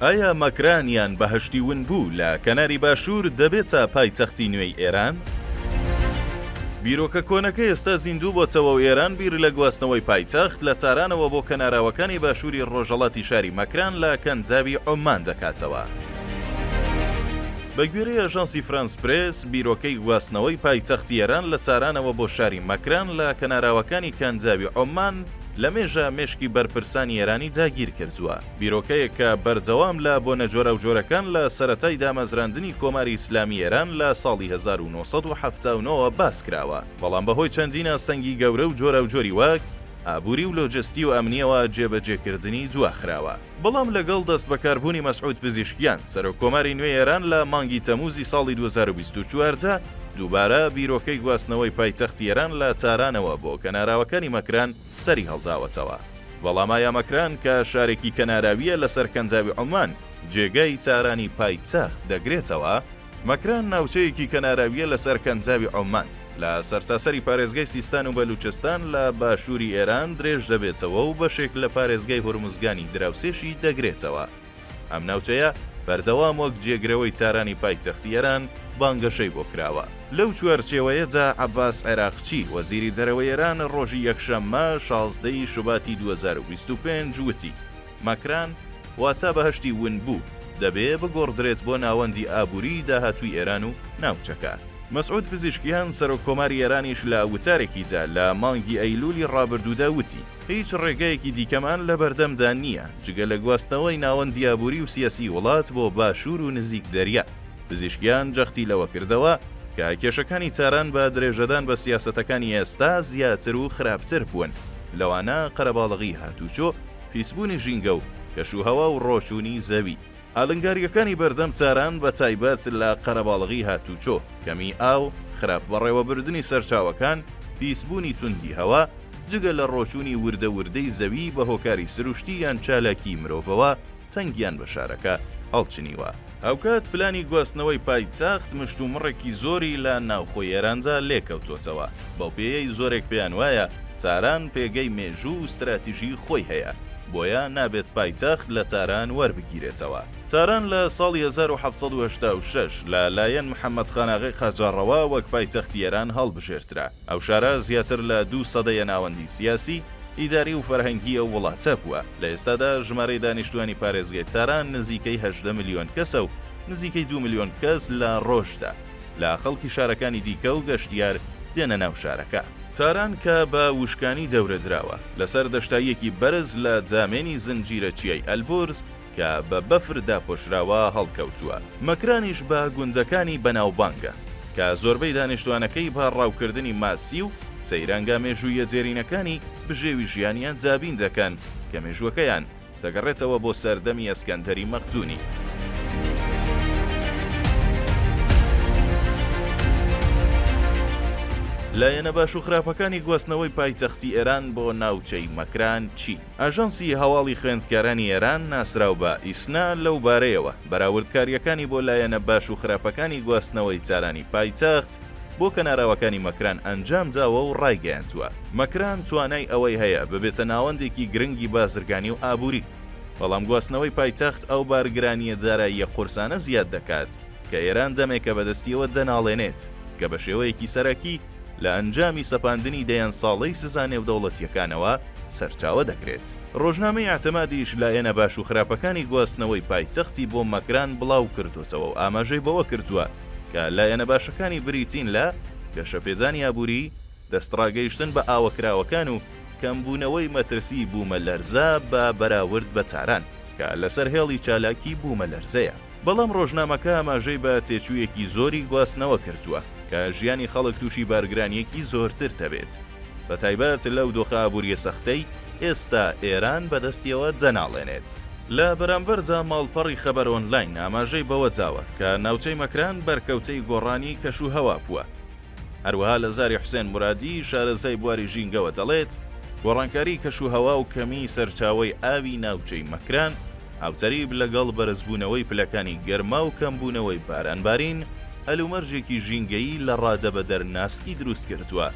ئایا مەکرانیان بەهشتی ون بوو لە کەناری باشوور دەبێتە پایتەختی نوێی ئێران؟ بیرۆکە کۆنەکە ئێستا زیندوو بۆتەوە و ئێران بیر لە گواستنەوەی پایتەخت لە تارانەوە بۆ کەناراوەکانی باشووری ڕۆژهەڵاتی شاری مەکران لە کەنجاوی عومان دەکاتەوە. بە گوێرەی ئەژانسی فرانس پرێس، بیرۆکەی گواستنەوەی پایتەختی ئێران لە تارانەوە بۆ شاری مەکران لە کەناراوەکانی کەنجاوی عومان لە مێژە مێشکی بەرپرسانی ئێرانی داگیر کردووە. بیرۆکەیەک کە بەردەوام لە بۆ نەجۆرە و جۆرەکان لە سەرەتای دامەزراندنی کۆماری ئیسلامی ئێران لە ساڵی 1970 باس کراوە، بەڵام بەهۆی چەندین ئاستەنگی گەورە و جۆرە و جۆری وەک ئابووری و لۆجستی و ئەمنیەوە جێبەجێکردنی دواخراوە. بەڵام لەگەڵ دەست بەکاربوونی مەسعود پزیشکیان، سەرۆکۆماری نوێی ئێران لە مانگی تەموزی ساڵی 2024 دووبارە بیرۆکەی گواستنەوەی پایتەختی ئێران لە تارانەوە بۆ کەناراوەکانی مەکران سەری هەڵداوەتەوە. بەڵام ئایا مەکران کە شارێکی کەناراویە لەسەر کەنجاوی عومان جێگەی تارانی پایتەخت دەگرێتەوە؟ مەکران ناوچەیەکی کەناراویە لەسەر کەنجاوی عومان لە سەرتاسەری پارێزگای سیستان و بەلوچستان لە باشووری ئێران درێژ دەبێتەوە و بەشێک لە پارێزگای هورمزگانی دراوسێشی دەگرێتەوە. ئەم ناوچەیە بەردەوام وەک جێگرەوەی تارانی پایتەختی ئێران بانگەشەی بۆ کراوە. لەو چوارچێوەیەدا عەباس عێراقچی، وەزیری دەرەوەی ئێران، ڕۆژی یەکشەممە 16 شوباتی 2025 وتی مەکران واتە بەهشتی ون بوو، دەبێ بگۆڕدرێت بۆ ناوەندی ئابووری داهاتووی ئێران و ناوچەکە. مەسعود پزیشکیان، سەرۆکۆماری ئێرانیش لە وتارێکیدا لە مانگی ئەیلولی ڕابردوودا وتی هیچ ڕێگایەکی دیکەمان لە بەردەمدا نییە جگە لە گواستنەوەی ناوەندی ئابووری و سیاسی وڵات بۆ باشوور و نزیک دەریا. پزیشکیان جەختی لەوە کردەوە کە کێشەکانی تاران بە درێژەدان بە سیاسەتەکانی ئێستا زیاتر و خراپتر بوون، لەوانە قەرەباڵغی هاتوچۆ، پیسبوونی ژینگە و کەشوهەوا و ڕۆشتوونی زەوی. ئالنگاریەکانی بەردەم تاران بە تایبەت لە قەرەباڵغی هاتوچۆ، کەمی ئاو، خراپ بەڕێوەبردننی سەرچاوەکان، پیسبوونی توندی هەوا، جگە لە ڕۆچوونی وردە وردەی زەوی بە هۆکاری سروشتی یان چالاکی مرۆڤەوە تەنگیان بە شارەکە هەڵچنیوە. ئەوکات پلانی گواستنەوەی پایتەخت مشتومڕێکی زۆری لە ناوخۆی ئێراندا لێکەوتۆتەوە. بەو پێیەی زۆرێک پێیان وایە تاران پێگەی مێژوو و استراتیژی خۆی هەیە، بۆیە نابێت پایتەخت لە تاران وەربگیرێتەوە. تاران لە ساڵی 1786 لە لایەن محەممەد خاناغی قاجاڕەوە وەک پایتەختی ئێران هەڵبژێرترا. ئەو شارە زیاتر لە 2 سەدەیە ناوەندی سیاسی، ئیداری و فەرهەنگی ئەو وڵاتە بووە. لە ئێستادا ژمارەی دانیشتوانی پارێزگای تاران نزیکەی 18 ملیۆن کەسە و نزیکەی 2 ملیۆن کەس لە ڕۆژدا لە خەڵکی شارەکانی دیکە و گەشتیار دێنە ناو شارەکە. تاران کە بە وشکانی دەورە دراوە لەسەر دەشتایەکی بەرز لە دامێنی زنجیرە چیای ئەلبۆرز کە بە بەفردا پۆشراوە هەڵکەوتووە. مەکرانیش بە گوندەکانی بەناوبانگە کە زۆربەی دانیشتوانەکەی بە ڕاوکردنی ماسی و سەیرانگا مێژوویە جێرینەکانی بژێوی ژیانیان جابین دەکەن کە مێژوەکەیان دەگەڕێتەوە بۆ سەردەمی ئەسکەندەری مەختوونی. لایەنە باش و خراپەکانی گواستنەوەی پایتەختی ئێران بۆ ناوچەی مەکران چین. ئاژانسی هەواڵی خوێندکارانی ئێران ناسراو بە ئیسنا لەو بارەیەوە بەراوردکاریەکانی بۆ لایەنە باش و خراپەکانی گواستنەوەی تارانی پایتەخت بۆ کەناراوەکانی مەکران ئەنجام داوە و ڕایگەیاندووە. مەکران توانای ئەوەی هەیە ببێتە ناوەندێکی گرنگی بازرگانی و ئابووری، بەڵام گواستنەوەی پایتەخت ئەو بارگرانیە داراییە قورسانە زیاد دەکات کە ئێران دەمێکە بەدەستیەوە دەناڵێنێت کە بە شێوەیەکی سەرەکی لە ئەنجامی سەپاندنی دەیان ساڵەی سزانێ و دەوڵەتیەکانەوە سەرچاوە دەکرێت. ڕۆژنامەی ئاعتمادیش لایەنە باش و خراپەکانی گواستنەوەی پایتەختی بۆ مەکران بڵاو کردوتەوە و ئاماژەی بەوە کردووە کە لایەنە باشەکانی بریتین لە گەشەپێدانی ئابووری، دەستڕاگەیشتن بە ئاوەکراوەکان و کەمبوونەوەی مەترسی بوومە لەرزە بە بەراورد بە تاران کە لەسەر هێڵی چالاکی بوومە لەرزەیە. بەڵام ڕۆژنامەکە ئاماژەی بە تێچوویەکی زۆری گواستنەوە کردووە کە ژیانی خەڵک تووشی بارگرانیەکی زۆرتر دەبێت، بە تایبەت لەو دۆخە ئابووریە سەختەی ئێستا ئێران بەدەستیەوە دەناڵێنێت. لە بەرامبەردا ماڵپەڕی خەبەر ئۆنلاین ئاماژەی بەوە داوە کە ناوچەی مەکران بەرکەوتەی گۆڕانی کەشوهەوا بووە. هەروەها لە زاری حوسێن مرادی، شارەزای بواری ژینگەوە دەڵێت گۆڕانکاری کەشوهەوا و کەمی سەرچاوەی ئاوی ناوچەی مەکران هاوتەریب لەگەڵ بەرزبوونەوەی پلەکانی گەرما و کەمبوونەوەی بارانبارین هەلومەرجێکی ژینگەیی لە ڕادەبەدەر ناسکی دروست کردووە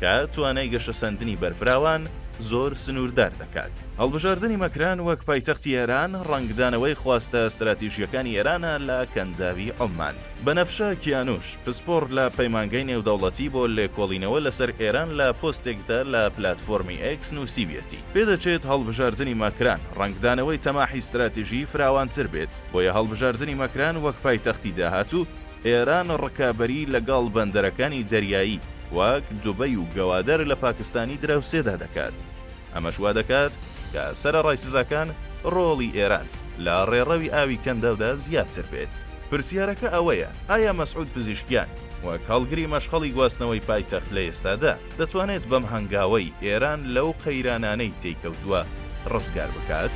کە توانای گەشەسەندنی بەرفراوان زۆر سنووردار دەکات. هەڵبژاردننی مەکران وەک پایتەختی ئێران ڕنگدانەوەی خواستە استراتیژیەکانی ئێرانە لە کەنجاوی عۆمان. بەنەفشە کیانوش پسپۆر لە پەیمانگەی نێودەوڵەتی بۆ لێکۆڵینەوە لەسەر ئێران لە پۆستێکدا لە پلاتفۆرمی ئێکس نووسیویەتی. پێدەچێت هەڵبژاردننی مەکران ڕنگدانەوەی تەماحی استراتیژی فراوانتر بێت، بۆیە هەڵبژاردننی مەکران وەک پایتەختی داهاتوو ئێران ڕکابەری لەگەڵ بەندەرەکانی دەریایی وەک دوبەی و گەوادەر لە پاکستانی دراوسێدا دەکات. ئەمەش وا دەکات کە سەرەڕای سزاکان ڕۆڵی ئێران لە ڕێڕەوی ئاوی کەندەودا زیاتر بێت. پرسیارەکە ئەوەیە، ئایا مەسعود پزیشکیان وەک هەڵگری مەشخەڵی گواستنەوەی پایتەخت لە ئێستادا دەتوانێت بەم هەنگاوەی ئێران لەو قەیرانانەی تێکەوتووە ڕزگار بکات؟